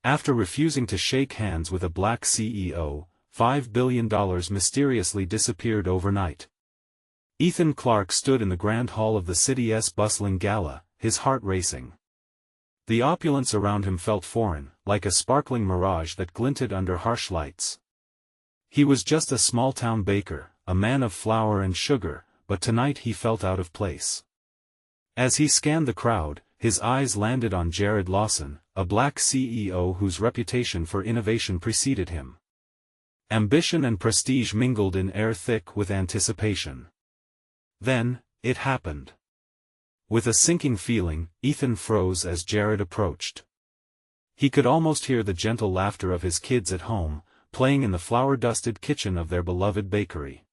After refusing to shake hands with a black CEO, $5 billion mysteriously disappeared overnight. Ethan Clark stood in the grand hall of the city's bustling gala, his heart racing. The opulence around him felt foreign, like a sparkling mirage that glinted under harsh lights. He was just a small-town baker, a man of flour and sugar, but tonight he felt out of place. As he scanned the crowd, his eyes landed on Jared Lawson, a black CEO whose reputation for innovation preceded him. Ambition and prestige mingled in air thick with anticipation. Then, it happened. With a sinking feeling, Ethan froze as Jared approached. He could almost hear the gentle laughter of his kids at home, playing in the flour-dusted kitchen of their beloved bakery.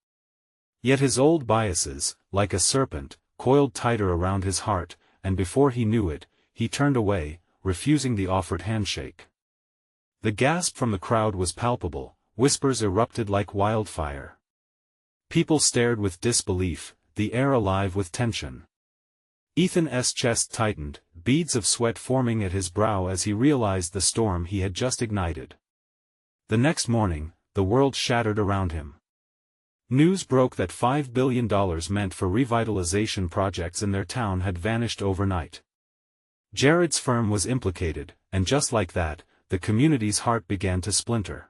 Yet his old biases, like a serpent, coiled tighter around his heart, and before he knew it, he turned away, refusing the offered handshake. The gasp from the crowd was palpable, whispers erupted like wildfire. People stared with disbelief, the air alive with tension. Ethan's chest tightened, beads of sweat forming at his brow as he realized the storm he had just ignited. The next morning, the world shattered around him. News broke that $5 billion meant for revitalization projects in their town had vanished overnight. Jared's firm was implicated, and just like that, the community's heart began to splinter.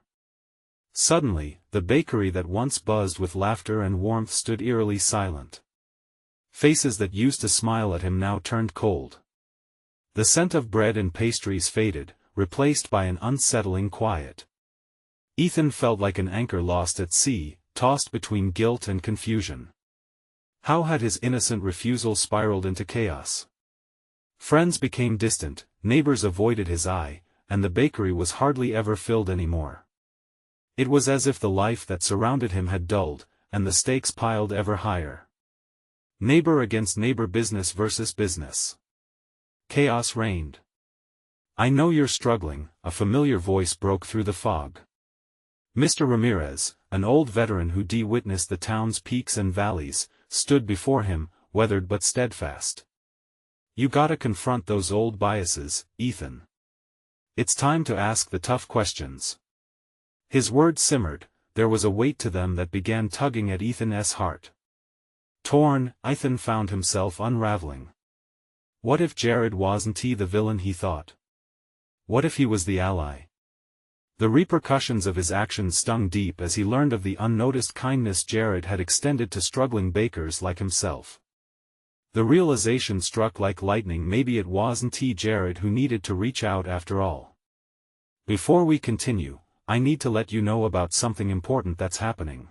Suddenly, the bakery that once buzzed with laughter and warmth stood eerily silent. Faces that used to smile at him now turned cold. The scent of bread and pastries faded, replaced by an unsettling quiet. Ethan felt like an anchor lost at sea, tossed between guilt and confusion. How had his innocent refusal spiraled into chaos? Friends became distant, neighbors avoided his eye, and the bakery was hardly ever filled anymore. It was as if the life that surrounded him had dulled, and the stakes piled ever higher. Neighbor against neighbor, business versus business. Chaos reigned. "I know you're struggling," a familiar voice broke through the fog. Mr. Ramirez, an old veteran who witnessed the town's peaks and valleys, stood before him, weathered but steadfast. "You gotta confront those old biases, Ethan. It's time to ask the tough questions." His words simmered, there was a weight to them that began tugging at Ethan's heart. Torn, Ethan found himself unraveling. What if Jared wasn't the villain he thought? What if he was the ally? The repercussions of his actions stung deep as he learned of the unnoticed kindness Jared had extended to struggling bakers like himself. The realization struck like lightning, maybe it wasn't Jared who needed to reach out after all. Before we continue, I need to let you know about something important that's happening.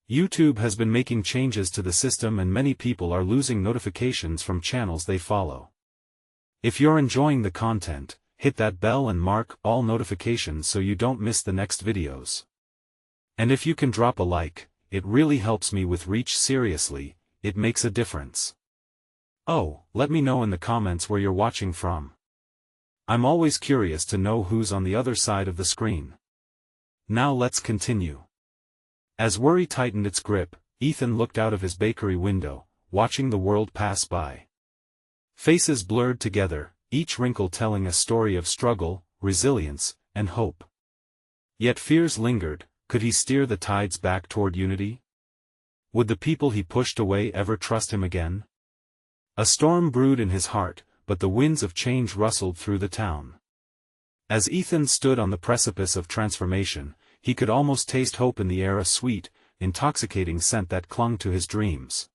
YouTube has been making changes to the system and many people are losing notifications from channels they follow. If you're enjoying the content, hit that bell and mark all notifications so you don't miss the next videos. And if you can drop a like, it really helps me with reach. Seriously, it makes a difference. Oh, let me know in the comments where you're watching from. I'm always curious to know who's on the other side of the screen. Now let's continue. As worry tightened its grip, Ethan looked out of his bakery window, watching the world pass by. Faces blurred together, each wrinkle telling a story of struggle, resilience, and hope. Yet fears lingered. Could he steer the tides back toward unity? Would the people he pushed away ever trust him again? A storm brewed in his heart, but the winds of change rustled through the town. As Ethan stood on the precipice of transformation, he could almost taste hope in the air, a sweet, intoxicating scent that clung to his dreams.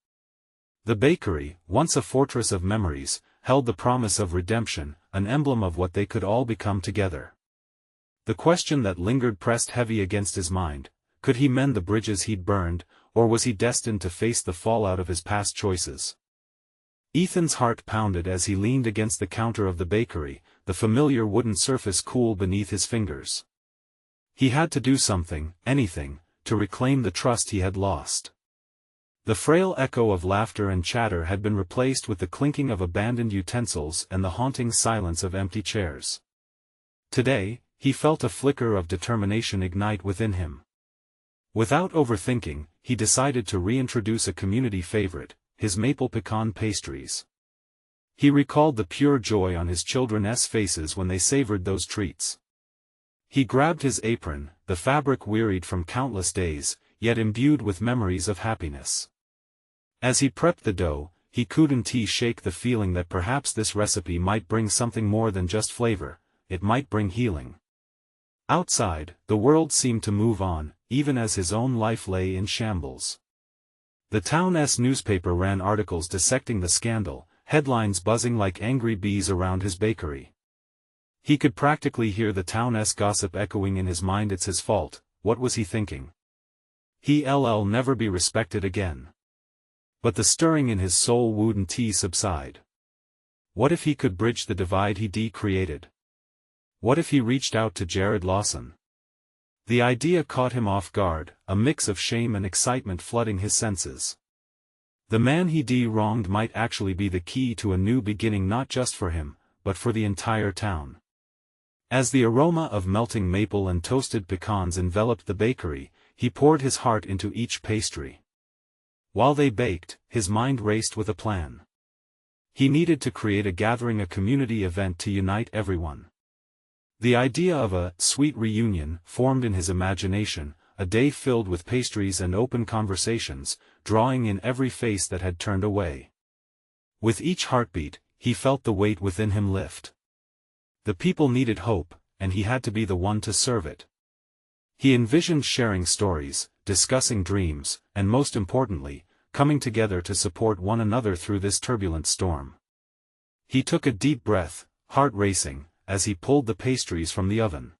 The bakery, once a fortress of memories, held the promise of redemption, an emblem of what they could all become together. The question that lingered pressed heavy against his mind: could he mend the bridges he'd burned, or was he destined to face the fallout of his past choices? Ethan's heart pounded as he leaned against the counter of the bakery, the familiar wooden surface cool beneath his fingers. He had to do something, anything, to reclaim the trust he had lost. The frail echo of laughter and chatter had been replaced with the clinking of abandoned utensils and the haunting silence of empty chairs. Today, he felt a flicker of determination ignite within him. Without overthinking, he decided to reintroduce a community favorite, his maple pecan pastries. He recalled the pure joy on his children's faces when they savored those treats. He grabbed his apron, the fabric wearied from countless days, yet imbued with memories of happiness. As he prepped the dough, he couldn't shake the feeling that perhaps this recipe might bring something more than just flavor, it might bring healing. Outside, the world seemed to move on, even as his own life lay in shambles. The town's newspaper ran articles dissecting the scandal, headlines buzzing like angry bees around his bakery. He could practically hear the town's gossip echoing in his mind. It's his fault. What was he thinking? He'll never be respected again. But the stirring in his soul wouldn't subside. What if he could bridge the divide he created? What if he reached out to Jared Lawson? The idea caught him off guard, a mix of shame and excitement flooding his senses. The man he wronged might actually be the key to a new beginning, not just for him, but for the entire town. As the aroma of melting maple and toasted pecans enveloped the bakery, he poured his heart into each pastry. While they baked, his mind raced with a plan. He needed to create a gathering, a community event to unite everyone. The idea of a sweet reunion formed in his imagination, a day filled with pastries and open conversations, drawing in every face that had turned away. With each heartbeat, he felt the weight within him lift. The people needed hope, and he had to be the one to serve it. He envisioned sharing stories, discussing dreams, and most importantly, coming together to support one another through this turbulent storm. He took a deep breath, heart racing, as he pulled the pastries from the oven.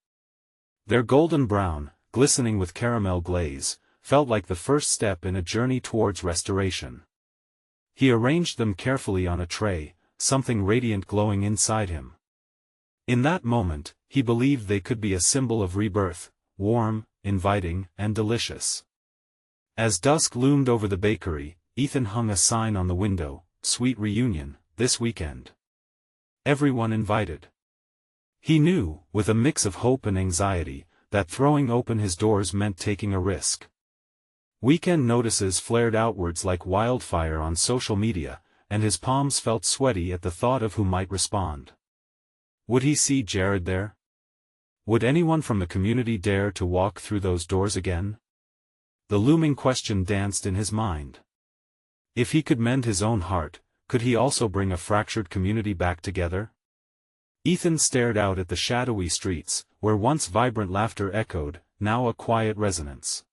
Their golden brown, glistening with caramel glaze, felt like the first step in a journey towards restoration. He arranged them carefully on a tray, something radiant glowing inside him. In that moment, he believed they could be a symbol of rebirth, warm, inviting, and delicious. As dusk loomed over the bakery, Ethan hung a sign on the window, "Sweet Reunion, this weekend. Everyone invited." He knew, with a mix of hope and anxiety, that throwing open his doors meant taking a risk. Weekend notices flared outwards like wildfire on social media, and his palms felt sweaty at the thought of who might respond. Would he see Jared there? Would anyone from the community dare to walk through those doors again? The looming question danced in his mind. If he could mend his own heart, could he also bring a fractured community back together? Ethan stared out at the shadowy streets, where once vibrant laughter echoed, now a quiet resonance.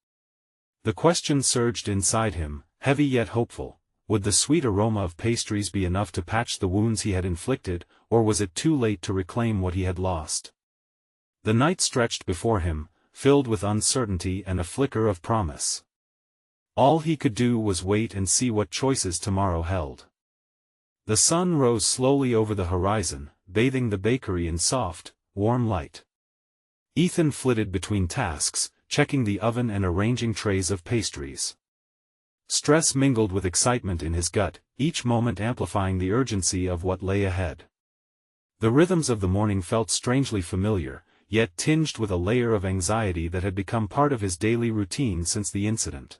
The question surged inside him, heavy yet hopeful: would the sweet aroma of pastries be enough to patch the wounds he had inflicted, or was it too late to reclaim what he had lost? The night stretched before him, filled with uncertainty and a flicker of promise. All he could do was wait and see what choices tomorrow held. The sun rose slowly over the horizon, bathing the bakery in soft, warm light. Ethan flitted between tasks, checking the oven and arranging trays of pastries. Stress mingled with excitement in his gut, each moment amplifying the urgency of what lay ahead. The rhythms of the morning felt strangely familiar, yet tinged with a layer of anxiety that had become part of his daily routine since the incident.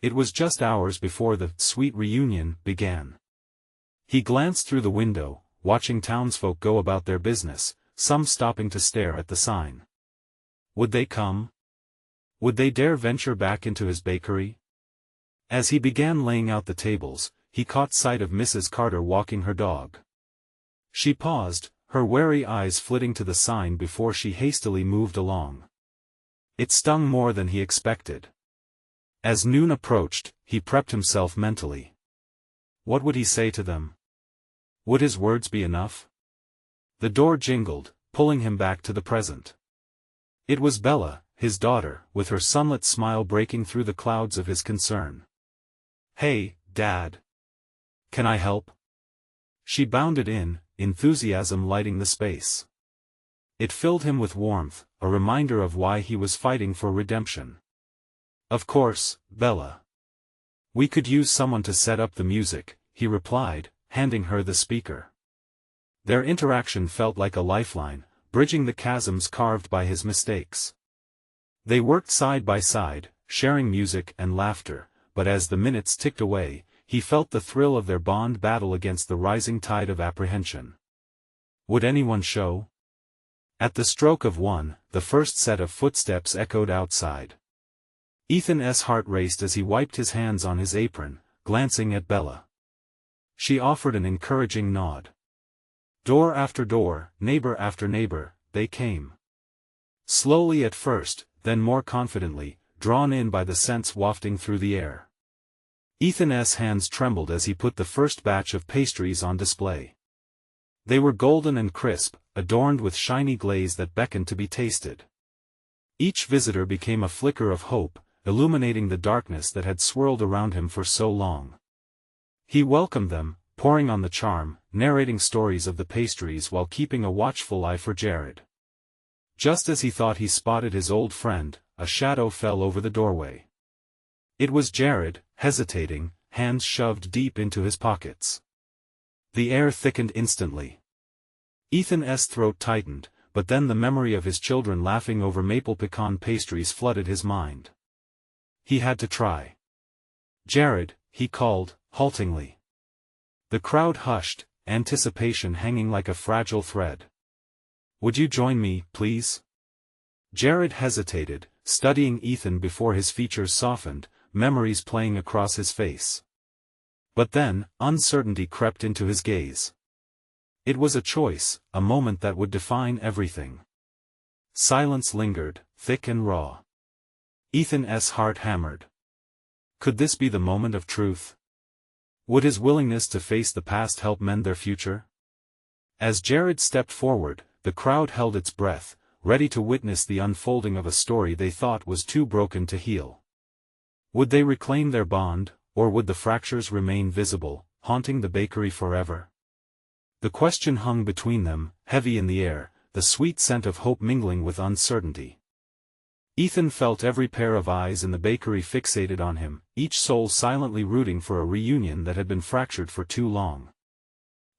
It was just hours before the sweet reunion began. He glanced through the window, watching townsfolk go about their business, some stopping to stare at the sign. Would they come? Would they dare venture back into his bakery? As he began laying out the tables, he caught sight of Mrs. Carter walking her dog. She paused, her wary eyes flitting to the sign before she hastily moved along. It stung more than he expected. As noon approached, he prepped himself mentally. What would he say to them? Would his words be enough? The door jingled, pulling him back to the present. It was Bella, his daughter, with her sunlit smile breaking through the clouds of his concern. "Hey, Dad. Can I help?" She bounded in, enthusiasm lighting the space. It filled him with warmth, a reminder of why he was fighting for redemption. "Of course, Bella. We could use someone to set up the music," he replied, handing her the speaker. Their interaction felt like a lifeline, bridging the chasms carved by his mistakes. They worked side by side, sharing music and laughter, but as the minutes ticked away, he felt the thrill of their bond battle against the rising tide of apprehension. Would anyone show? At the stroke of one, the first set of footsteps echoed outside. Ethan's heart raced as he wiped his hands on his apron, glancing at Bella. She offered an encouraging nod. Door after door, neighbor after neighbor, they came. Slowly at first, then more confidently, drawn in by the scents wafting through the air. Ethan's hands trembled as he put the first batch of pastries on display. They were golden and crisp, adorned with shiny glaze that beckoned to be tasted. Each visitor became a flicker of hope, illuminating the darkness that had swirled around him for so long. He welcomed them, pouring on the charm, narrating stories of the pastries while keeping a watchful eye for Jared. Just as he thought he spotted his old friend, a shadow fell over the doorway. It was Jared, hesitating, hands shoved deep into his pockets. The air thickened instantly. Ethan's throat tightened, but then the memory of his children laughing over maple pecan pastries flooded his mind. He had to try. Jared, he called, haltingly. The crowd hushed, anticipation hanging like a fragile thread. Would you join me, please? Jared hesitated, studying Ethan before his features softened, memories playing across his face. But then, uncertainty crept into his gaze. It was a choice, a moment that would define everything. Silence lingered, thick and raw. Ethan's heart hammered. Could this be the moment of truth? Would his willingness to face the past help mend their future? As Jared stepped forward, the crowd held its breath, ready to witness the unfolding of a story they thought was too broken to heal. Would they reclaim their bond, or would the fractures remain visible, haunting the bakery forever? The question hung between them, heavy in the air, the sweet scent of hope mingling with uncertainty. Ethan felt every pair of eyes in the bakery fixated on him, each soul silently rooting for a reunion that had been fractured for too long.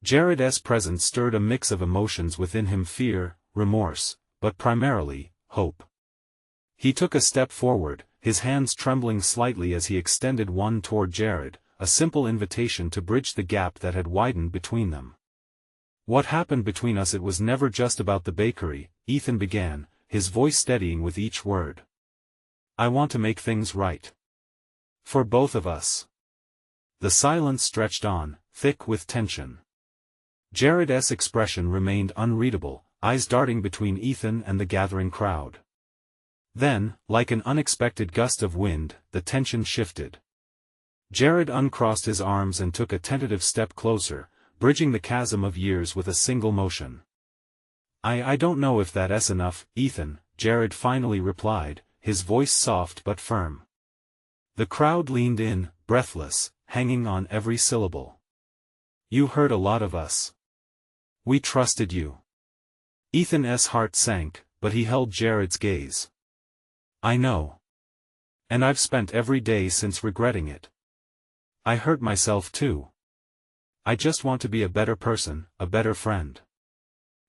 Jared's presence stirred a mix of emotions within him: fear, remorse, but primarily, hope. He took a step forward, his hands trembling slightly as he extended one toward Jared, a simple invitation to bridge the gap that had widened between them. What happened between us? It was never just about the bakery, Ethan began, his voice steadying with each word. I want to make things right. For both of us. The silence stretched on, thick with tension. Jared's expression remained unreadable, eyes darting between Ethan and the gathering crowd. Then, like an unexpected gust of wind, the tension shifted. Jared uncrossed his arms and took a tentative step closer, bridging the chasm of years with a single motion. I don't know if that's enough, Ethan, Jared finally replied, his voice soft but firm. The crowd leaned in, breathless, hanging on every syllable. You hurt a lot of us. We trusted you. Ethan's heart sank, but he held Jared's gaze. I know. And I've spent every day since regretting it. I hurt myself too. I just want to be a better person, a better friend.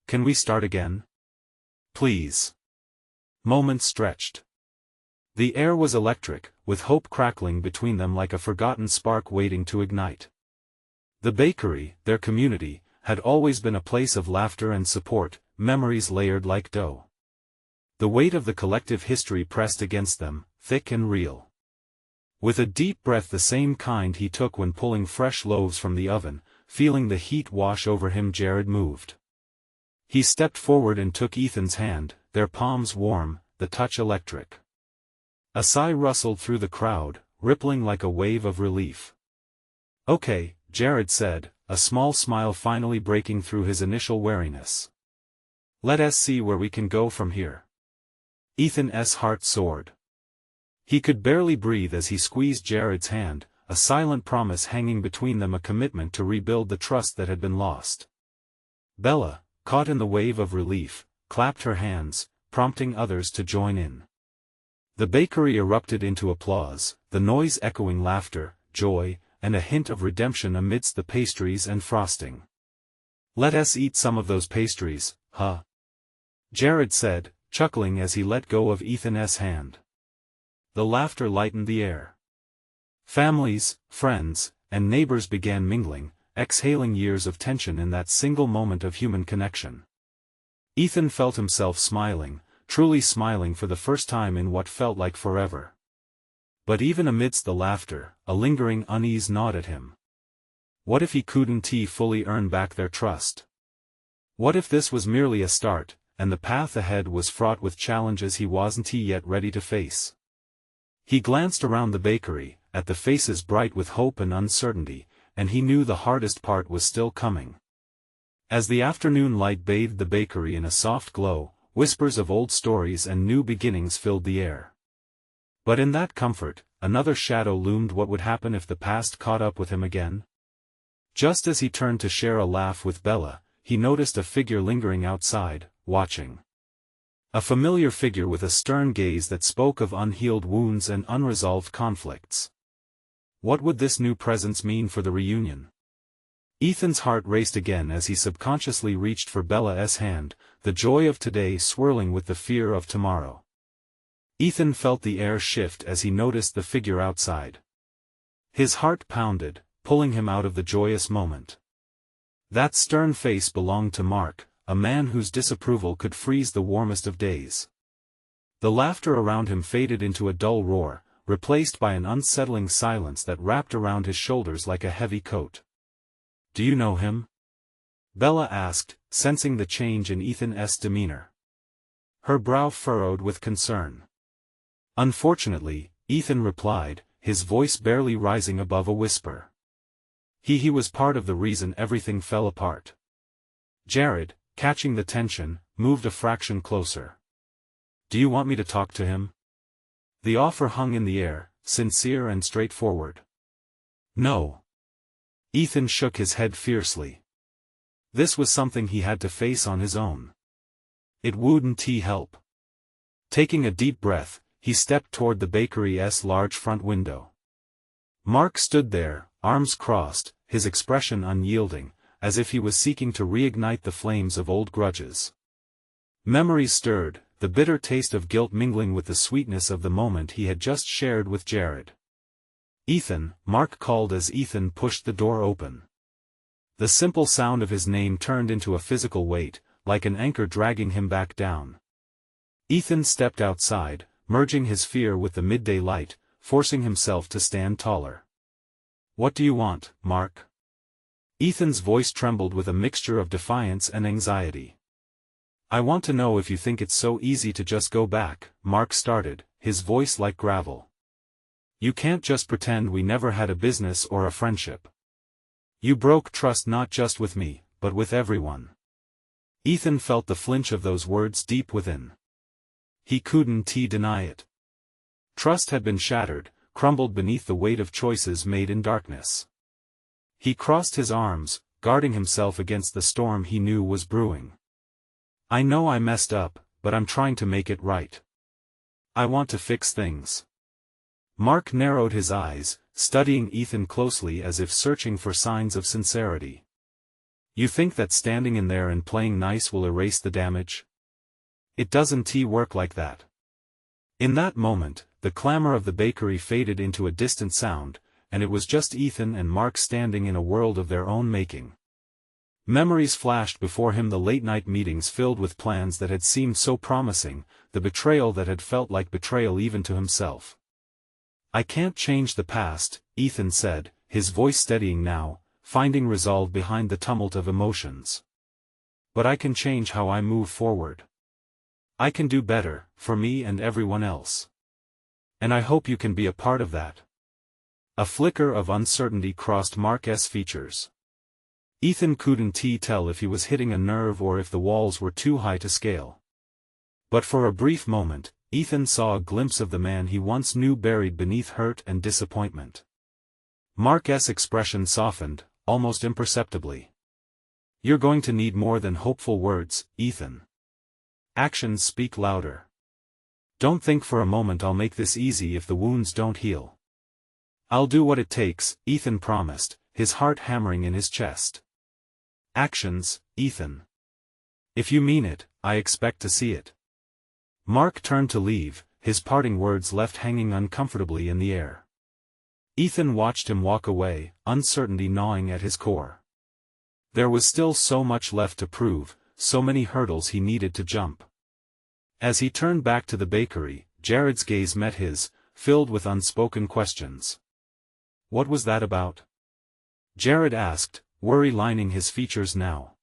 Can we start again? Please. Moments stretched. The air was electric, with hope crackling between them like a forgotten spark waiting to ignite. The bakery, their community, had always been a place of laughter and support, memories layered like dough. The weight of the collective history pressed against them, thick and real. With a deep breath, the same kind he took when pulling fresh loaves from the oven, feeling the heat wash over him, Jared moved. He stepped forward and took Ethan's hand, their palms warm, the touch electric. A sigh rustled through the crowd, rippling like a wave of relief. Okay, Jared said, a small smile finally breaking through his initial wariness. Let us see where we can go from here. Ethan's heart soared. He could barely breathe as he squeezed Jared's hand, a silent promise hanging between them, a commitment to rebuild the trust that had been lost. Bella, caught in the wave of relief, clapped her hands, prompting others to join in. The bakery erupted into applause, the noise echoing laughter, joy, and a hint of redemption amidst the pastries and frosting. Let us eat some of those pastries, huh? Jared said, chuckling as he let go of Ethan's hand. The laughter lightened the air. Families, friends, and neighbors began mingling, exhaling years of tension in that single moment of human connection. Ethan felt himself smiling, truly smiling for the first time in what felt like forever. But even amidst the laughter, a lingering unease gnawed at him. What if he couldn't fully earn back their trust? What if this was merely a start, and the path ahead was fraught with challenges he wasn't yet ready to face? He glanced around the bakery, at the faces bright with hope and uncertainty, and he knew the hardest part was still coming. As the afternoon light bathed the bakery in a soft glow, whispers of old stories and new beginnings filled the air. But in that comfort, another shadow loomed. What would happen if the past caught up with him again? Just as he turned to share a laugh with Bella, he noticed a figure lingering outside, watching. A familiar figure with a stern gaze that spoke of unhealed wounds and unresolved conflicts. What would this new presence mean for the reunion? Ethan's heart raced again as he subconsciously reached for Bella's hand, the joy of today swirling with the fear of tomorrow. Ethan felt the air shift as he noticed the figure outside. His heart pounded, pulling him out of the joyous moment. That stern face belonged to Mark, a man whose disapproval could freeze the warmest of days. The laughter around him faded into a dull roar, replaced by an unsettling silence that wrapped around his shoulders like a heavy coat. "Do you know him?" Bella asked, sensing the change in Ethan's demeanor. Her brow furrowed with concern. "Unfortunately," Ethan replied, his voice barely rising above a whisper. He was part of the reason everything fell apart. Jared, catching the tension, moved a fraction closer. "Do you want me to talk to him?" The offer hung in the air, sincere and straightforward. "No." Ethan shook his head fiercely. This was something he had to face on his own. It wouldn't help. Taking a deep breath, he stepped toward the bakery's large front window. Mark stood there, arms crossed, his expression unyielding, as if he was seeking to reignite the flames of old grudges. Memories stirred, the bitter taste of guilt mingling with the sweetness of the moment he had just shared with Jared. "Ethan," Mark called as Ethan pushed the door open. The simple sound of his name turned into a physical weight, like an anchor dragging him back down. Ethan stepped outside, merging his fear with the midday light, forcing himself to stand taller. "What do you want, Mark?" Ethan's voice trembled with a mixture of defiance and anxiety. "I want to know if you think it's so easy to just go back," Mark started, his voice like gravel. "You can't just pretend we never had a business or a friendship. You broke trust not just with me, but with everyone." Ethan felt the flinch of those words deep within. He couldn't deny it. Trust had been shattered, crumbled beneath the weight of choices made in darkness. He crossed his arms, guarding himself against the storm he knew was brewing. "I know I messed up, but I'm trying to make it right. I want to fix things." Mark narrowed his eyes, studying Ethan closely as if searching for signs of sincerity. "You think that standing in there and playing nice will erase the damage? It doesn't work like that." In that moment, the clamor of the bakery faded into a distant sound, and it was just Ethan and Mark standing in a world of their own making. Memories flashed before him, the late-night meetings filled with plans that had seemed so promising, the betrayal that had felt like betrayal even to himself. "I can't change the past," Ethan said, his voice steadying now, finding resolve behind the tumult of emotions. "But I can change how I move forward. I can do better, for me and everyone else. And I hope you can be a part of that." A flicker of uncertainty crossed Mark's features. Ethan couldn't tell if he was hitting a nerve or if the walls were too high to scale. But for a brief moment, Ethan saw a glimpse of the man he once knew buried beneath hurt and disappointment. Mark's expression softened, almost imperceptibly. "You're going to need more than hopeful words, Ethan. Actions speak louder. Don't think for a moment I'll make this easy if the wounds don't heal." "I'll do what it takes," Ethan promised, his heart hammering in his chest. "Actions, Ethan. If you mean it, I expect to see it." Mark turned to leave, his parting words left hanging uncomfortably in the air. Ethan watched him walk away, uncertainty gnawing at his core. There was still so much left to prove, so many hurdles he needed to jump. As he turned back to the bakery, Jared's gaze met his, filled with unspoken questions. "What was that about?" Jared asked, worry lining his features now.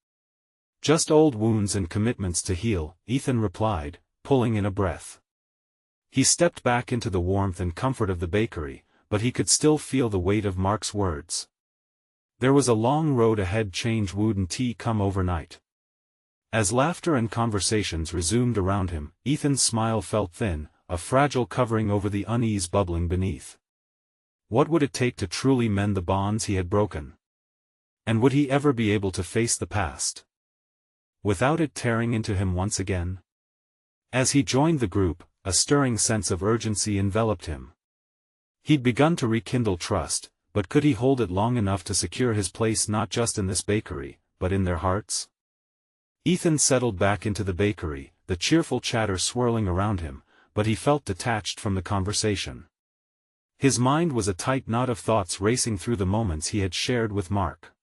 "Just old wounds and commitments to heal," Ethan replied, pulling in a breath. He stepped back into the warmth and comfort of the bakery, but he could still feel the weight of Mark's words. There was a long road ahead. Change wouldn't tea come overnight. As laughter and conversations resumed around him, Ethan's smile felt thin, a fragile covering over the unease bubbling beneath. What would it take to truly mend the bonds he had broken? And would he ever be able to face the past without it tearing into him once again? As he joined the group, a stirring sense of urgency enveloped him. He'd begun to rekindle trust, but could he hold it long enough to secure his place not just in this bakery, but in their hearts? Ethan settled back into the bakery, the cheerful chatter swirling around him, but he felt detached from the conversation. His mind was a tight knot of thoughts racing through the moments he had shared with Mark.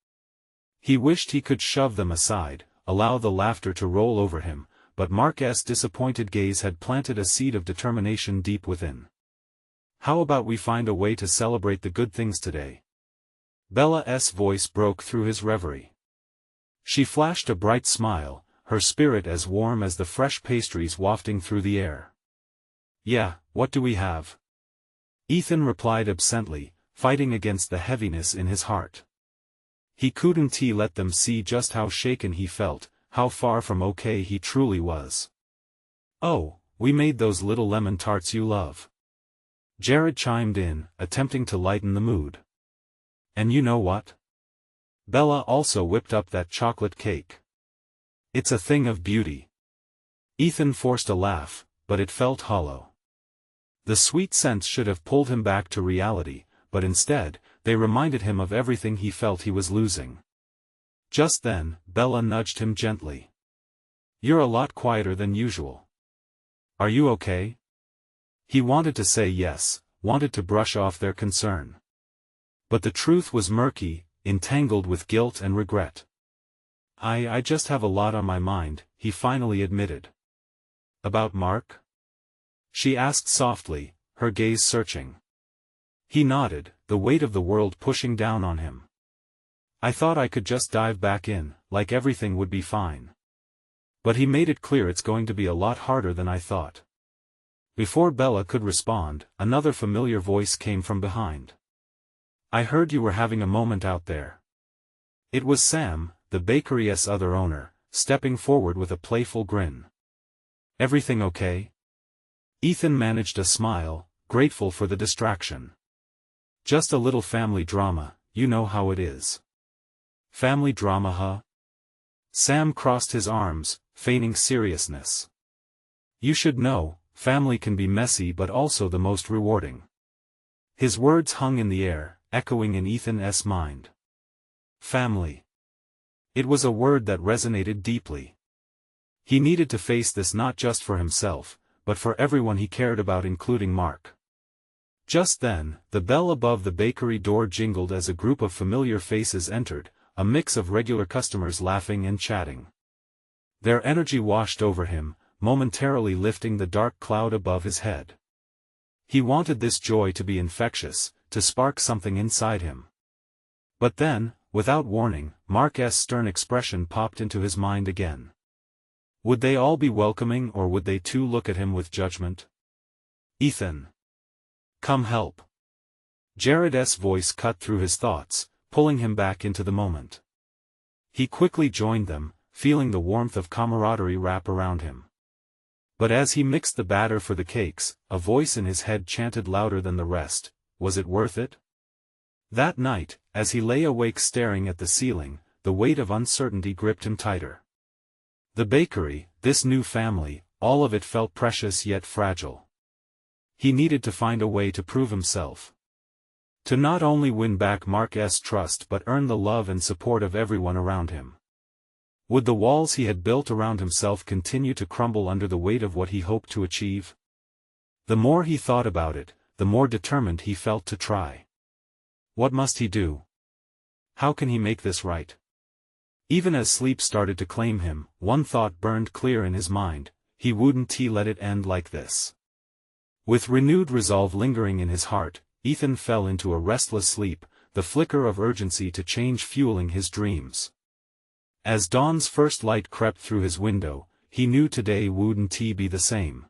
He wished he could shove them aside, allow the laughter to roll over him, but Mark's disappointed gaze had planted a seed of determination deep within. "How about we find a way to celebrate the good things today?" Bella's voice broke through his reverie. She flashed a bright smile, her spirit as warm as the fresh pastries wafting through the air. "Yeah, what do we have?" Ethan replied absently, fighting against the heaviness in his heart. He couldn't let them see just how shaken he felt, how far from okay he truly was. "Oh, we made those little lemon tarts you love." Jared chimed in, attempting to lighten the mood. "And you know what? Bella also whipped up that chocolate cake. It's a thing of beauty." Ethan forced a laugh, but it felt hollow. The sweet scents should have pulled him back to reality, but instead, they reminded him of everything he felt he was losing. Just then, Bella nudged him gently. "You're a lot quieter than usual. Are you okay?" He wanted to say yes, wanted to brush off their concern. But the truth was murky, entangled with guilt and regret. I just have a lot on my mind," he finally admitted. "About Mark?" she asked softly, her gaze searching. He nodded, the weight of the world pushing down on him. "I thought I could just dive back in, like everything would be fine. But he made it clear it's going to be a lot harder than I thought." Before Bella could respond, another familiar voice came from behind. "I heard you were having a moment out there." It was Sam, the bakery's other owner, stepping forward with a playful grin. "Everything okay?" Ethan managed a smile, grateful for the distraction. "Just a little family drama, you know how it is." "Family drama, huh?" Sam crossed his arms, feigning seriousness. "You should know, family can be messy but also the most rewarding." His words hung in the air, echoing in Ethan's mind. Family. It was a word that resonated deeply. He needed to face this not just for himself, but for everyone he cared about, including Mark. Just then, the bell above the bakery door jingled as a group of familiar faces entered, a mix of regular customers laughing and chatting. Their energy washed over him, momentarily lifting the dark cloud above his head. He wanted this joy to be infectious, to spark something inside him. But then, without warning, Mark's stern expression popped into his mind again. Would they all be welcoming, or would they too look at him with judgment? "Ethan. Come help." Jared's voice cut through his thoughts, pulling him back into the moment. He quickly joined them, feeling the warmth of camaraderie wrap around him. But as he mixed the batter for the cakes, a voice in his head chanted louder than the rest, "Was it worth it?" That night, as he lay awake staring at the ceiling, the weight of uncertainty gripped him tighter. The bakery, this new family, all of it felt precious yet fragile. He needed to find a way to prove himself. To not only win back Mark's trust but earn the love and support of everyone around him. Would the walls he had built around himself continue to crumble under the weight of what he hoped to achieve? The more he thought about it, the more determined he felt to try. What must he do? How can he make this right? Even as sleep started to claim him, one thought burned clear in his mind: he wouldn't let it end like this. With renewed resolve lingering in his heart, Ethan fell into a restless sleep, the flicker of urgency to change fueling his dreams. As dawn's first light crept through his window, he knew today wouldn't be the same.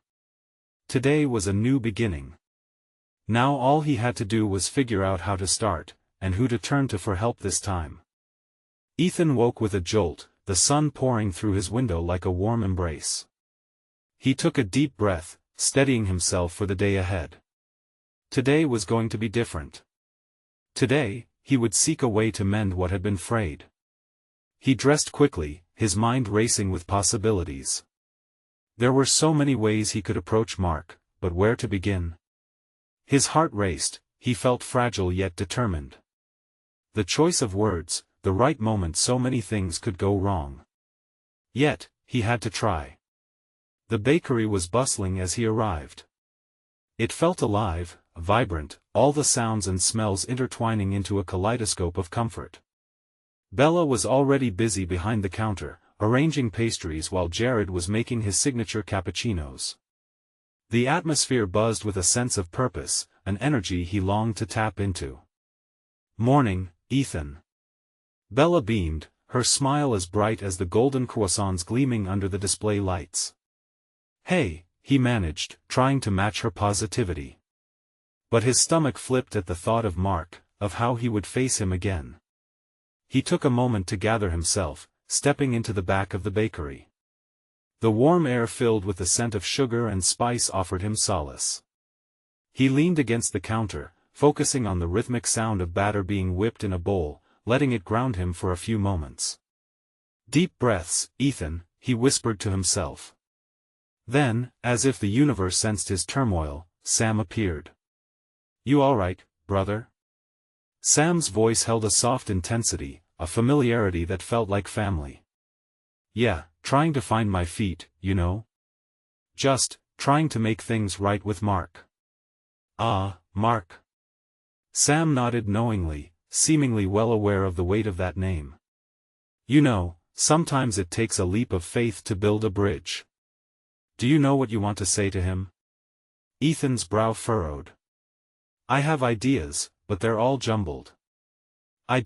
Today was a new beginning. Now all he had to do was figure out how to start, and who to turn to for help this time. Ethan woke with a jolt, the sun pouring through his window like a warm embrace. He took a deep breath, steadying himself for the day ahead. Today was going to be different. Today, he would seek a way to mend what had been frayed. He dressed quickly, his mind racing with possibilities. There were so many ways he could approach Mark, but where to begin? His heart raced, he felt fragile yet determined. The choice of words, the right moment, so many things could go wrong. Yet, he had to try. The bakery was bustling as he arrived. It felt alive, vibrant, all the sounds and smells intertwining into a kaleidoscope of comfort. Bella was already busy behind the counter, arranging pastries while Jared was making his signature cappuccinos. The atmosphere buzzed with a sense of purpose, an energy he longed to tap into. "Morning, Ethan." Bella beamed, her smile as bright as the golden croissants gleaming under the display lights. "Hey," he managed, trying to match her positivity. But his stomach flipped at the thought of Mark, of how he would face him again. He took a moment to gather himself, stepping into the back of the bakery. The warm air filled with the scent of sugar and spice offered him solace. He leaned against the counter, focusing on the rhythmic sound of batter being whipped in a bowl, letting it ground him for a few moments. "Deep breaths, Ethan," he whispered to himself. Then, as if the universe sensed his turmoil, Sam appeared. "You all right, brother?" Sam's voice held a soft intensity, a familiarity that felt like family. "Yeah, trying to find my feet, you know. Just, trying to make things right with Mark." "Ah, Mark." Sam nodded knowingly, seemingly well aware of the weight of that name. "You know, sometimes it takes a leap of faith to build a bridge. Do you know what you want to say to him?" Ethan's brow furrowed. "I have ideas, but they're all jumbled. I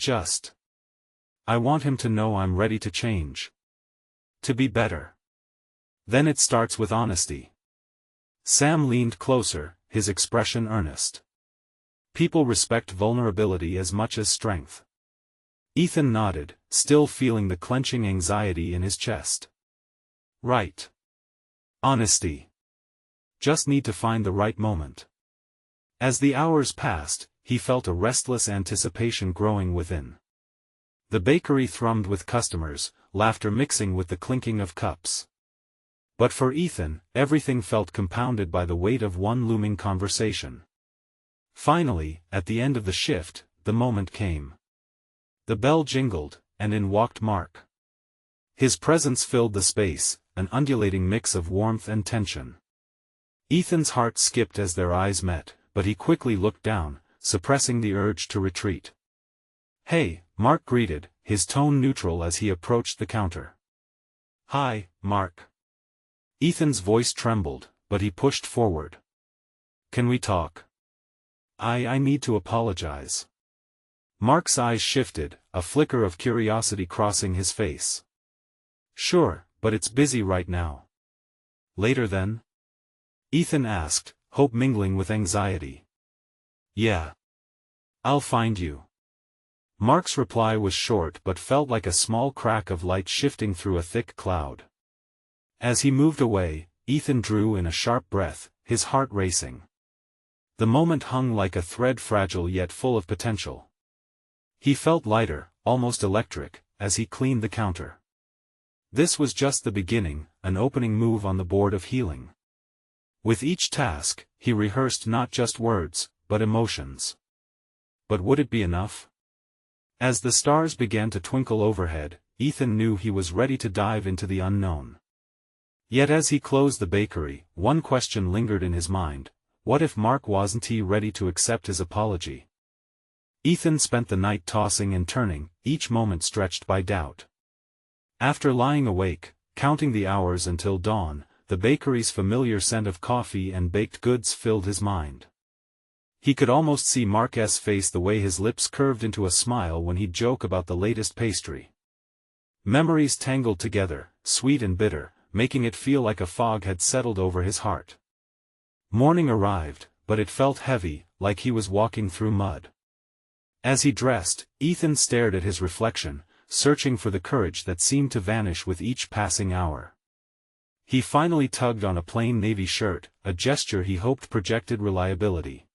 want him to know I'm ready to change. To be better. Then it starts with honesty." Sam leaned closer, his expression earnest. "People respect vulnerability as much as strength." Ethan nodded, still feeling the clenching anxiety in his chest. "Right. Honesty. Just need to find the right moment." As the hours passed, he felt a restless anticipation growing within. The bakery thrummed with customers, laughter mixing with the clinking of cups. But for Ethan, everything felt compounded by the weight of one looming conversation. Finally, at the end of the shift, the moment came. The bell jingled, and in walked Mark. His presence filled the space, an undulating mix of warmth and tension. Ethan's heart skipped as their eyes met, but he quickly looked down, suppressing the urge to retreat. "Hey," Mark greeted, his tone neutral as he approached the counter. "Hi, Mark." Ethan's voice trembled, but he pushed forward. "Can we talk? I need to apologize." Mark's eyes shifted, a flicker of curiosity crossing his face. "Sure, but it's busy right now." "Later then?" Ethan asked, hope mingling with anxiety. "Yeah. I'll find you." Mark's reply was short but felt like a small crack of light shifting through a thick cloud. As he moved away, Ethan drew in a sharp breath, his heart racing. The moment hung like a thread, fragile yet full of potential. He felt lighter, almost electric, as he cleaned the counter. This was just the beginning, an opening move on the board of healing. With each task, he rehearsed not just words, but emotions. But would it be enough? As the stars began to twinkle overhead, Ethan knew he was ready to dive into the unknown. Yet as he closed the bakery, one question lingered in his mind: what if Mark wasn't ready to accept his apology? Ethan spent the night tossing and turning, each moment stretched by doubt. After lying awake, counting the hours until dawn, the bakery's familiar scent of coffee and baked goods filled his mind. He could almost see Mark's face, the way his lips curved into a smile when he'd joke about the latest pastry. Memories tangled together, sweet and bitter, making it feel like a fog had settled over his heart. Morning arrived, but it felt heavy, like he was walking through mud. As he dressed, Ethan stared at his reflection, searching for the courage that seemed to vanish with each passing hour. He finally tugged on a plain navy shirt, a gesture he hoped projected reliability.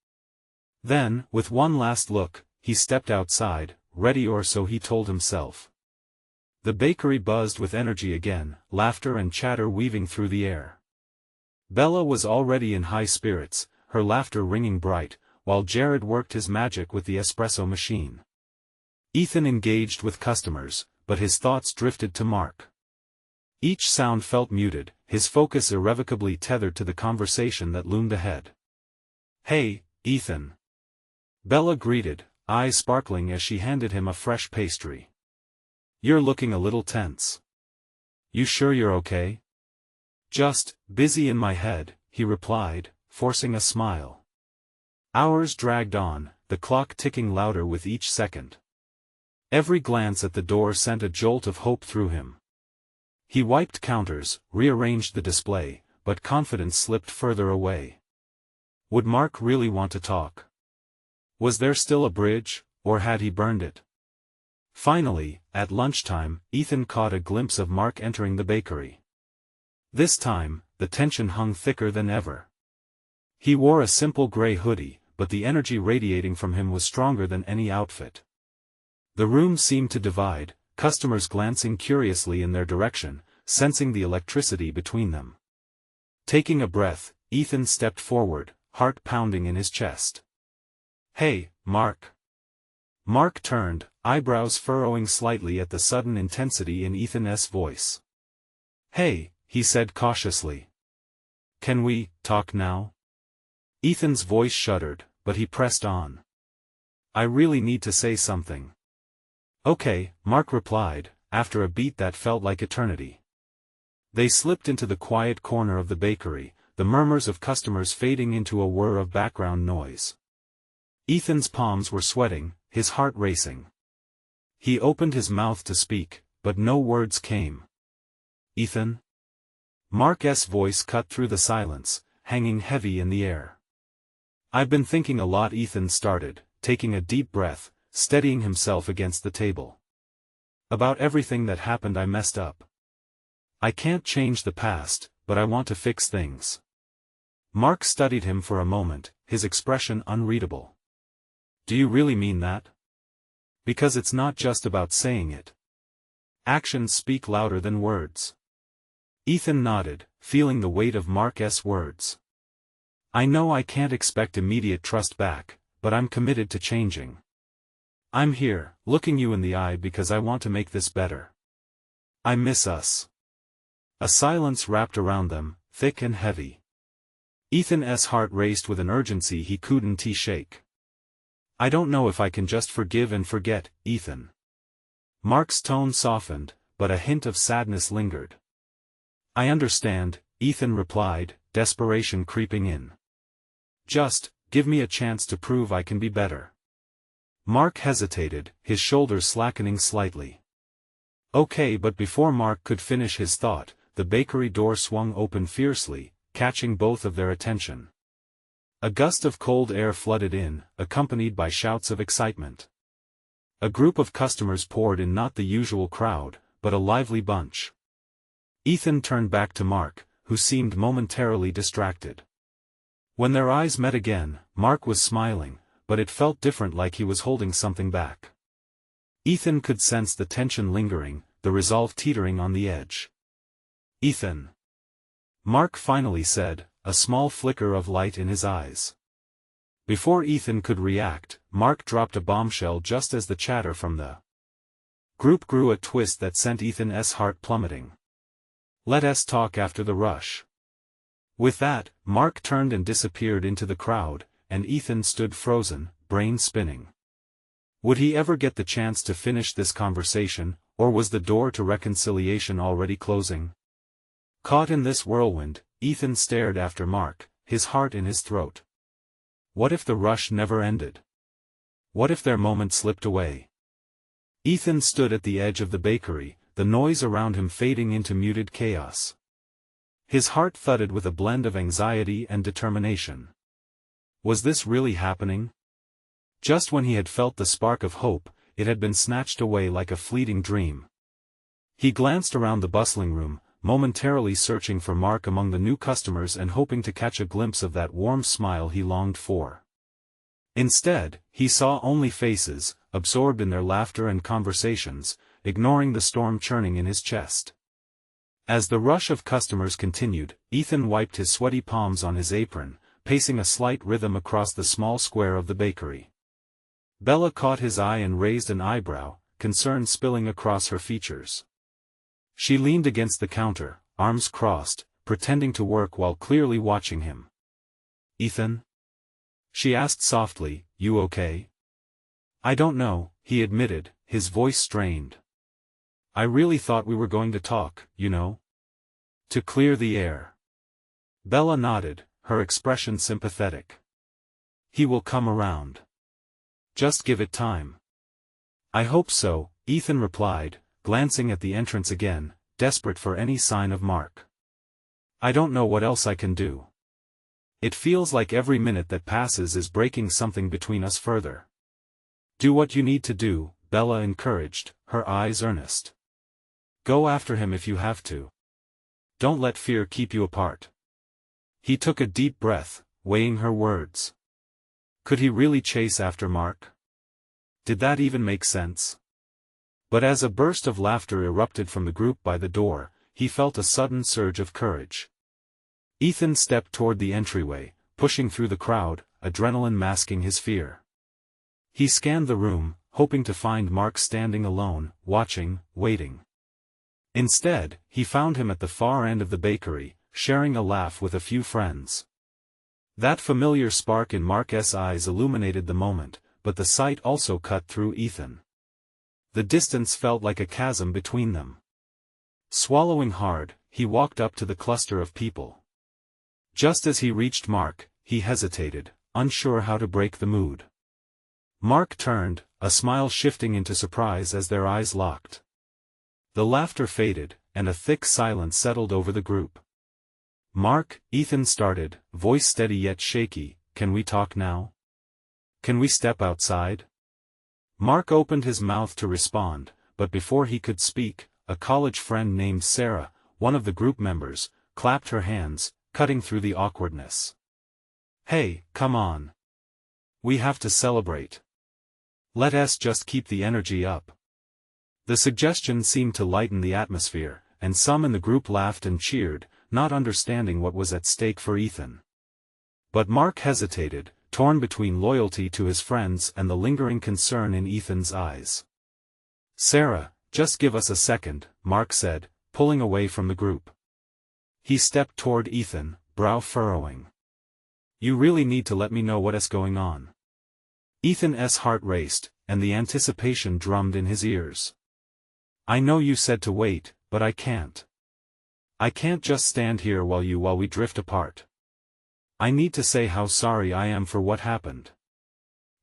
Then, with one last look, he stepped outside, ready, or so he told himself. The bakery buzzed with energy again, laughter and chatter weaving through the air. Bella was already in high spirits, her laughter ringing bright, while Jared worked his magic with the espresso machine. Ethan engaged with customers, but his thoughts drifted to Mark. Each sound felt muted, his focus irrevocably tethered to the conversation that loomed ahead. "Hey, Ethan." Bella greeted, eyes sparkling as she handed him a fresh pastry. "You're looking a little tense. You sure you're okay?" "Just busy in my head," he replied, forcing a smile. Hours dragged on, the clock ticking louder with each second. Every glance at the door sent a jolt of hope through him. He wiped counters, rearranged the display, but confidence slipped further away. Would Mark really want to talk? Was there still a bridge, or had he burned it? Finally, at lunchtime, Ethan caught a glimpse of Mark entering the bakery. This time, the tension hung thicker than ever. He wore a simple gray hoodie, but the energy radiating from him was stronger than any outfit. The room seemed to divide, customers glancing curiously in their direction, sensing the electricity between them. Taking a breath, Ethan stepped forward, heart pounding in his chest. "Hey, Mark." Mark turned, eyebrows furrowing slightly at the sudden intensity in Ethan's voice. "Hey," he said cautiously. "Can we talk now?" Ethan's voice shuddered, but he pressed on. "I really need to say something." "Okay," Mark replied, after a beat that felt like eternity. They slipped into the quiet corner of the bakery, the murmurs of customers fading into a whir of background noise. Ethan's palms were sweating, his heart racing. He opened his mouth to speak, but no words came. "Ethan?" Mark's voice cut through the silence, hanging heavy in the air. "I've been thinking a lot," Ethan started, taking a deep breath, steadying himself against the table. "About everything that happened. I messed up. I can't change the past, but I want to fix things." Mark studied him for a moment, his expression unreadable. "Do you really mean that? Because it's not just about saying it. Actions speak louder than words." Ethan nodded, feeling the weight of Mark's words. "I know I can't expect immediate trust back, but I'm committed to changing. I'm here, looking you in the eye because I want to make this better. I miss us." A silence wrapped around them, thick and heavy. Ethan's heart raced with an urgency he couldn't shake. "I don't know if I can just forgive and forget, Ethan." Mark's tone softened, but a hint of sadness lingered. "I understand," Ethan replied, desperation creeping in. "Just, give me a chance to prove I can be better." Mark hesitated, his shoulders slackening slightly. "Okay," but before Mark could finish his thought, the bakery door swung open fiercely, catching both of their attention. A gust of cold air flooded in, accompanied by shouts of excitement. A group of customers poured in, not the usual crowd, but a lively bunch. Ethan turned back to Mark, who seemed momentarily distracted. When their eyes met again, Mark was smiling, but it felt different, like he was holding something back. Ethan could sense the tension lingering, the resolve teetering on the edge. "Ethan," Mark finally said, a small flicker of light in his eyes. Before Ethan could react, Mark dropped a bombshell just as the chatter from the group grew a twist that sent Ethan's heart plummeting. "Let us talk after the rush." With that, Mark turned and disappeared into the crowd, and Ethan stood frozen, brain spinning. Would he ever get the chance to finish this conversation, or was the door to reconciliation already closing? Caught in this whirlwind, Ethan stared after Mark, his heart in his throat. What if the rush never ended? What if their moment slipped away? Ethan stood at the edge of the bakery, the noise around him fading into muted chaos. His heart thudded with a blend of anxiety and determination. Was this really happening? Just when he had felt the spark of hope, it had been snatched away like a fleeting dream. He glanced around the bustling room, momentarily searching for Mark among the new customers and hoping to catch a glimpse of that warm smile he longed for. Instead, he saw only faces, absorbed in their laughter and conversations, ignoring the storm churning in his chest. As the rush of customers continued, Ethan wiped his sweaty palms on his apron, pacing a slight rhythm across the small square of the bakery. Bella caught his eye and raised an eyebrow, concern spilling across her features. She leaned against the counter, arms crossed, pretending to work while clearly watching him. "Ethan?" she asked softly, "You okay?" "I don't know," he admitted, his voice strained. "I really thought we were going to talk, you know. To clear the air." Bella nodded, her expression sympathetic. "He will come around. Just give it time." "I hope so," Ethan replied, glancing at the entrance again, desperate for any sign of Mark. "I don't know what else I can do. It feels like every minute that passes is breaking something between us further." "Do what you need to do," Bella encouraged, her eyes earnest. "Go after him if you have to. Don't let fear keep you apart." He took a deep breath, weighing her words. Could he really chase after Mark? Did that even make sense? But as a burst of laughter erupted from the group by the door, he felt a sudden surge of courage. Ethan stepped toward the entryway, pushing through the crowd, adrenaline masking his fear. He scanned the room, hoping to find Mark standing alone, watching, waiting. Instead, he found him at the far end of the bakery, sharing a laugh with a few friends. That familiar spark in Mark's eyes illuminated the moment, but the sight also cut through Ethan. The distance felt like a chasm between them. Swallowing hard, he walked up to the cluster of people. Just as he reached Mark, he hesitated, unsure how to break the mood. Mark turned, a smile shifting into surprise as their eyes locked. The laughter faded, and a thick silence settled over the group. "Mark," Ethan started, voice steady yet shaky, "can we talk now? Can we step outside?" Mark opened his mouth to respond, but before he could speak, a college friend named Sarah, one of the group members, clapped her hands, cutting through the awkwardness. "Hey, come on. We have to celebrate. Let us just keep the energy up." The suggestion seemed to lighten the atmosphere, and some in the group laughed and cheered, not understanding what was at stake for Ethan. But Mark hesitated, torn between loyalty to his friends and the lingering concern in Ethan's eyes. "Sarah, just give us a second," Mark said, pulling away from the group. He stepped toward Ethan, brow furrowing. "You really need to let me know what's going on." Ethan's heart raced, and the anticipation drummed in his ears. "I know you said to wait, but I can't. I can't just stand here while we drift apart. I need to say how sorry I am for what happened."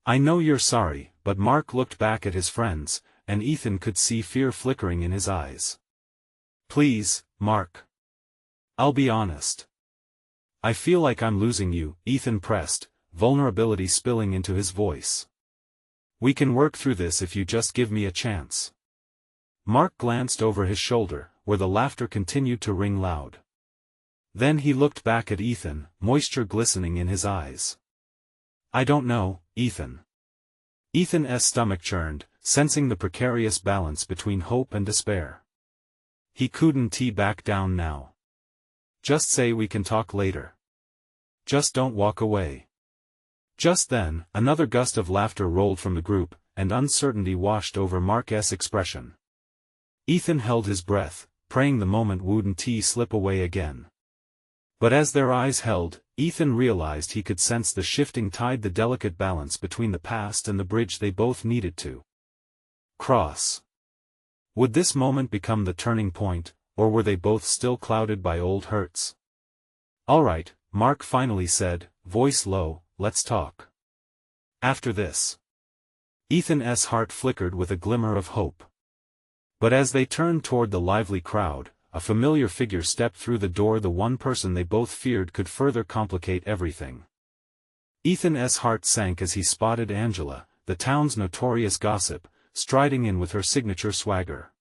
"I know you're sorry," but Mark looked back at his friends, and Ethan could see fear flickering in his eyes. "Please, Mark. I'll be honest. I feel like I'm losing you," Ethan pressed, vulnerability spilling into his voice. "We can work through this if you just give me a chance." Mark glanced over his shoulder, where the laughter continued to ring loud. Then he looked back at Ethan, moisture glistening in his eyes. "I don't know, Ethan." Ethan's stomach churned, sensing the precarious balance between hope and despair. He couldn't back down now. "Just say we can talk later. Just don't walk away." Just then, another gust of laughter rolled from the group, and uncertainty washed over Mark's expression. Ethan held his breath, praying the moment wouldn't slip away again. But as their eyes held, Ethan realized he could sense the shifting tide, the delicate balance between the past and the bridge they both needed to cross. Would this moment become the turning point, or were they both still clouded by old hurts? "All right," Mark finally said, voice low, "let's talk." After this. Ethan's heart flickered with a glimmer of hope. But as they turned toward the lively crowd, a familiar figure stepped through the door, the one person they both feared could further complicate everything. Ethan's heart sank as he spotted Angela, the town's notorious gossip, striding in with her signature swagger.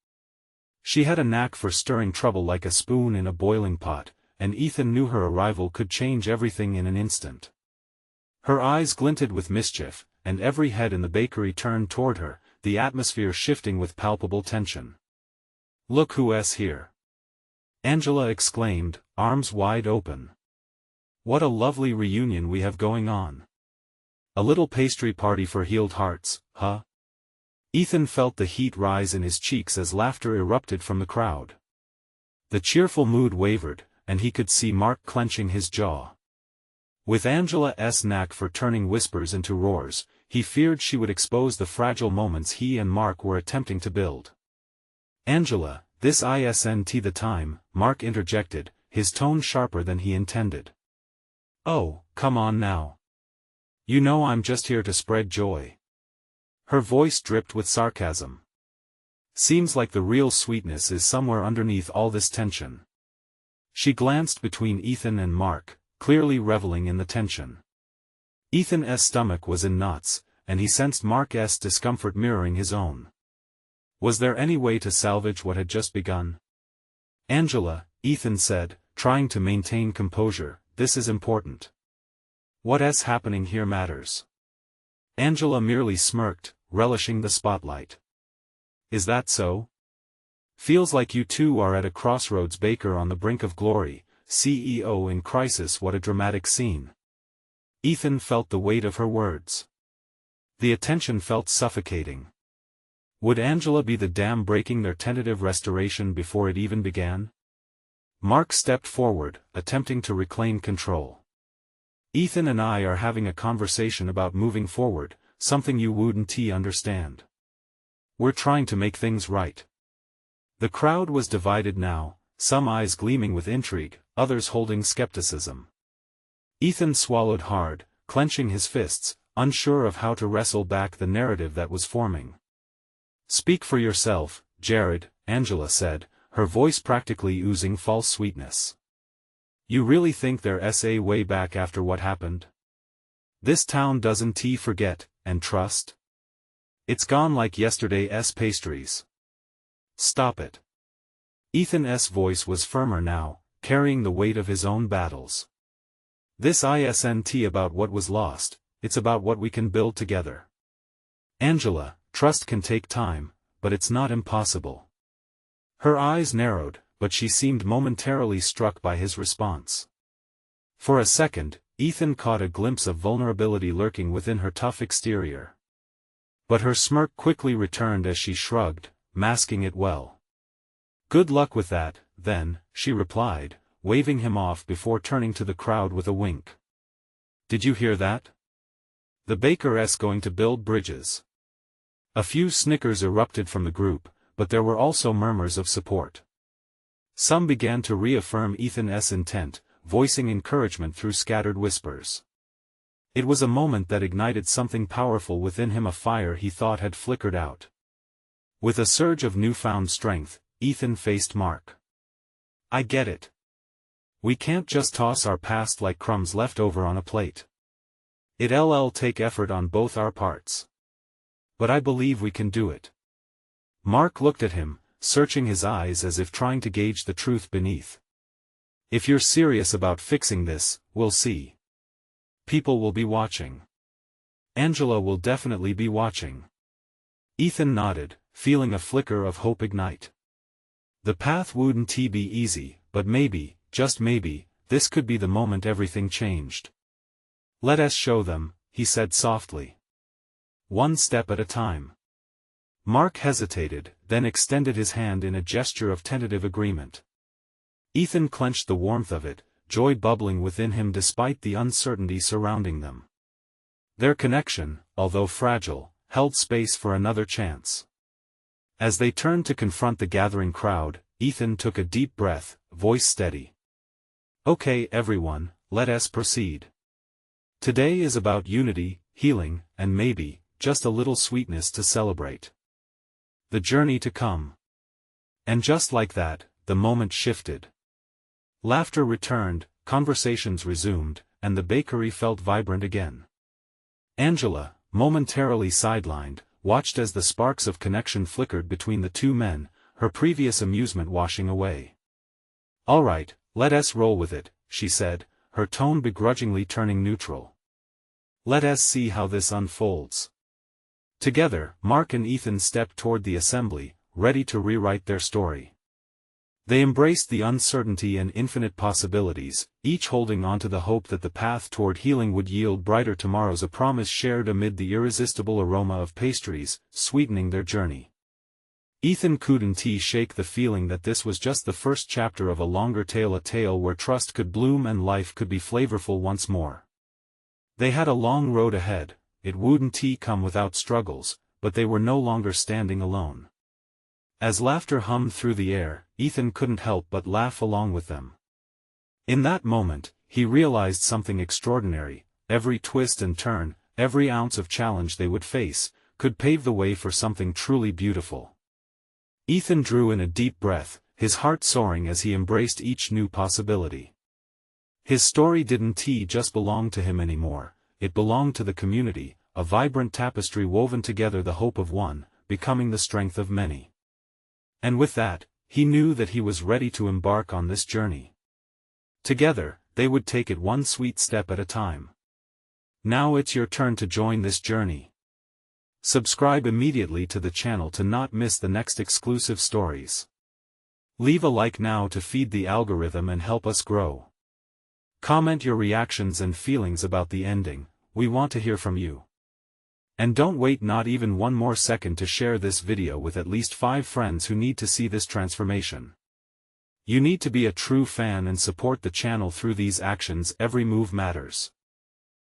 She had a knack for stirring trouble like a spoon in a boiling pot, and Ethan knew her arrival could change everything in an instant. Her eyes glinted with mischief, and every head in the bakery turned toward her, the atmosphere shifting with palpable tension. "Look who's here!" Angela exclaimed, arms wide open. "What a lovely reunion we have going on. A little pastry party for healed hearts, huh?" Ethan felt the heat rise in his cheeks as laughter erupted from the crowd. The cheerful mood wavered, and he could see Mark clenching his jaw. With Angela's knack for turning whispers into roars, he feared she would expose the fragile moments he and Mark were attempting to build. "Angela, this isn't the time," Mark interjected, his tone sharper than he intended. "Oh, come on now. You know I'm just here to spread joy." Her voice dripped with sarcasm. "Seems like the real sweetness is somewhere underneath all this tension." She glanced between Ethan and Mark, clearly reveling in the tension. Ethan's stomach was in knots, and he sensed Mark's discomfort mirroring his own. Was there any way to salvage what had just begun? "Angela," Ethan said, trying to maintain composure, "this is important. What's happening here matters." Angela merely smirked, relishing the spotlight. "Is that so? Feels like you two are at a crossroads, Baker on the brink of glory, CEO in crisis. What a dramatic scene." Ethan felt the weight of her words. The attention felt suffocating. Would Angela be the dam breaking their tentative restoration before it even began? Mark stepped forward, attempting to reclaim control. "Ethan and I are having a conversation about moving forward, something you wouldn't understand. We're trying to make things right." The crowd was divided now, some eyes gleaming with intrigue, others holding skepticism. Ethan swallowed hard, clenching his fists, unsure of how to wrestle back the narrative that was forming. "Speak for yourself, Jared," Angela said, her voice practically oozing false sweetness. "You really think there's a way back after what happened? This town doesn't forget and trust? It's gone like yesterday's pastries. Stop it." Ethan's voice was firmer now, carrying the weight of his own battles. "This isn't about what was lost, it's about what we can build together. Angela, trust can take time, but it's not impossible." Her eyes narrowed, but she seemed momentarily struck by his response. For a second, Ethan caught a glimpse of vulnerability lurking within her tough exterior. But her smirk quickly returned as she shrugged, masking it well. "Good luck with that, then," she replied, waving him off before turning to the crowd with a wink. "Did you hear that? The baker's going to build bridges." A few snickers erupted from the group, but there were also murmurs of support. Some began to reaffirm Ethan's intent, voicing encouragement through scattered whispers. It was a moment that ignited something powerful within him, a fire he thought had flickered out. With a surge of newfound strength, Ethan faced Mark. "I get it. We can't just toss our past like crumbs left over on a plate. It'll take effort on both our parts. But I believe we can do it." Mark looked at him, searching his eyes as if trying to gauge the truth beneath. "If you're serious about fixing this, we'll see. People will be watching. Angela will definitely be watching." Ethan nodded, feeling a flicker of hope ignite. The path wouldn't be easy, but maybe, just maybe, this could be the moment everything changed. "Let us show them," he said softly. "One step at a time." Mark hesitated, then extended his hand in a gesture of tentative agreement. Ethan clenched the warmth of it, joy bubbling within him despite the uncertainty surrounding them. Their connection, although fragile, held space for another chance. As they turned to confront the gathering crowd, Ethan took a deep breath, voice steady. "Okay, everyone, let us proceed. Today is about unity, healing, and maybe, just a little sweetness to celebrate the journey to come." And just like that, the moment shifted. Laughter returned, conversations resumed, and the bakery felt vibrant again. Angela, momentarily sidelined, watched as the sparks of connection flickered between the two men, her previous amusement washing away. "All right, let us roll with it," she said, her tone begrudgingly turning neutral. "Let us see how this unfolds." Together, Mark and Ethan stepped toward the assembly, ready to rewrite their story. They embraced the uncertainty and infinite possibilities, each holding on to the hope that the path toward healing would yield brighter tomorrows, a promise shared amid the irresistible aroma of pastries, sweetening their journey. Ethan couldn't shake the feeling that this was just the first chapter of a longer tale, a tale where trust could bloom and life could be flavorful once more. They had a long road ahead, it wouldn't come without struggles, but they were no longer standing alone. As laughter hummed through the air, Ethan couldn't help but laugh along with them. In that moment, he realized something extraordinary: every twist and turn, every ounce of challenge they would face, could pave the way for something truly beautiful. Ethan drew in a deep breath, his heart soaring as he embraced each new possibility. His story didn't just belong to him anymore, it belonged to the community, a vibrant tapestry woven together, the hope of one, becoming the strength of many. And with that, he knew that he was ready to embark on this journey. Together, they would take it one sweet step at a time. Now it's your turn to join this journey. Subscribe immediately to the channel to not miss the next exclusive stories. Leave a like now to feed the algorithm and help us grow. Comment your reactions and feelings about the ending, we want to hear from you. And don't wait not even one more second to share this video with at least 5 friends who need to see this transformation. You need to be a true fan and support the channel through these actions. Every move matters.